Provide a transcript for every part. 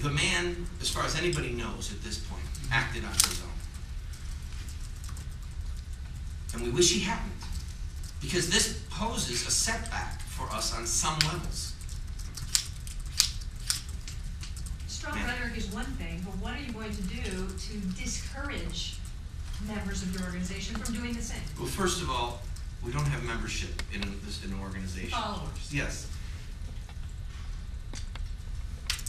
the man, as far as anybody knows at this point, acted on his own. And we wish he hadn't, because this poses a setback for us on some levels. Strong rhetoric is one thing, but what are you going to do to discourage members of your organization from doing the same? Well, first of all, we don't have membership in an organization. Followers. Yes.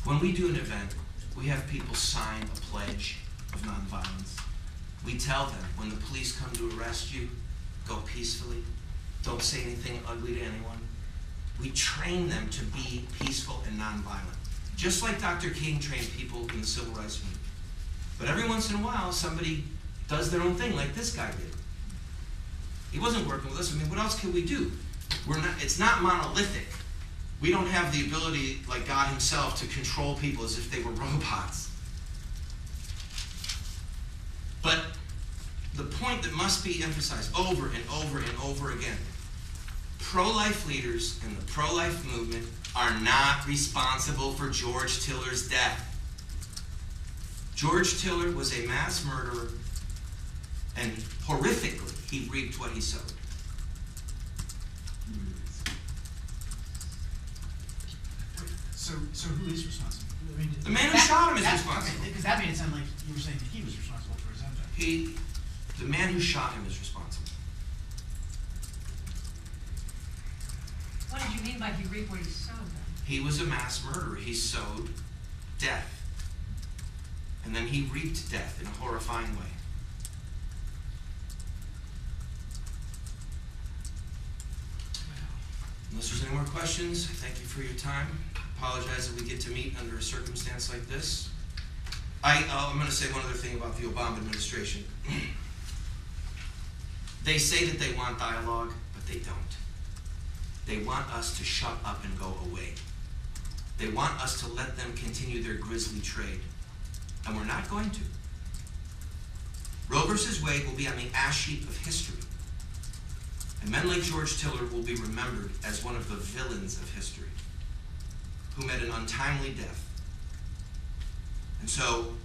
When we do an event, we have people sign a pledge of nonviolence. We tell them, when the police come to arrest you, go peacefully. Don't say anything ugly to anyone. We train them to be peaceful and nonviolent, just like Dr. King trained people in the Civil Rights Movement. But every once in a while, somebody does their own thing, like this guy did. He wasn't working with us. I mean, what else can we do? It's not monolithic. We don't have the ability, like God himself, to control people as if they were robots. But the point that must be emphasized over and over and over again, pro-life leaders in the pro-life movement are not responsible for George Tiller's death. George Tiller was a mass murderer, and horrifically, he reaped what he sowed. So who is responsible? I mean, The man who shot him is responsible. Because that made it sound like you were saying that he was responsible for his own death. The man who shot him is responsible. What did you mean by he reaped what he sowed then? He was a mass murderer. He sowed death. And then he reaped death in a horrifying way. Unless there's any more questions, I thank you for your time. Apologize that we get to meet under a circumstance like this. I'm going to say one other thing about the Obama administration. They say that they want dialogue, but they don't. They want us to shut up and go away. They want us to let them continue their grisly trade. And we're not going to. Roe versus Wade will be on the ash heap of history. And men like George Tiller will be remembered as one of the villains of history, who met an untimely death. And so,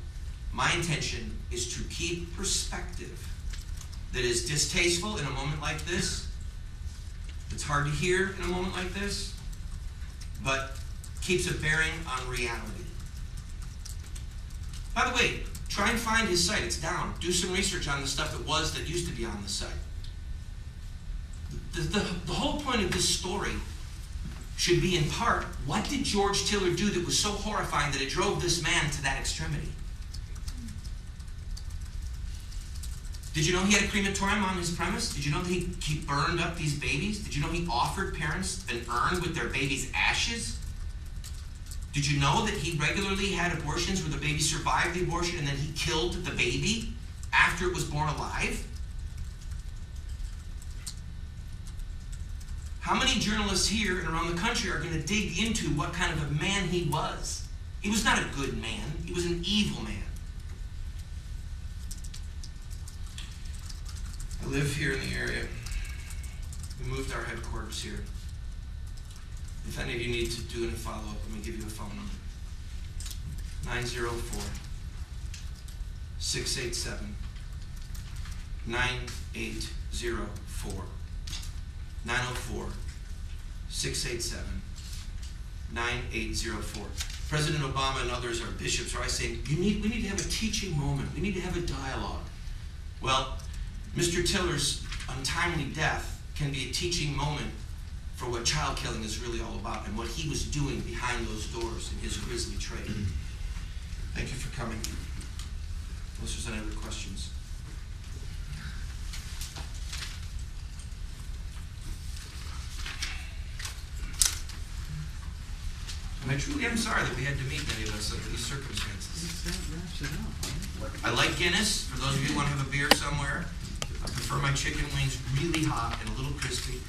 my intention is to keep perspective that is distasteful in a moment like this, it's hard to hear in a moment like this, but keeps a bearing on reality. By the way, try and find his site. It's down. Do some research on the stuff that used to be on the site. The whole point of this story should be, in part, what did George Tiller do that was so horrifying that it drove this man to that extremity? Did you know he had a crematorium on his premise? Did you know that he burned up these babies? Did you know he offered parents an urn with their baby's ashes? Did you know that he regularly had abortions where the baby survived the abortion and then he killed the baby after it was born alive? How many journalists here and around the country are going to dig into what kind of a man he was? He was not a good man. He was an evil man. I live here in the area. We moved our headquarters here. If any of you need to do any follow-up, let me give you a phone number. 904-687-9804. 904-687-9804. President Obama and others, our bishops, are always saying, we need to have a teaching moment. We need to have a dialogue. Well, Mr. Tiller's untimely death can be a teaching moment for what child killing is really all about and what he was doing behind those doors in his grisly trade. Thank you for coming. Unless there's any other questions. And I truly am sorry that we had to meet many of us under these circumstances. I like Guinness. For those of you who want to have a beer somewhere, I prefer my chicken wings really hot and a little crispy.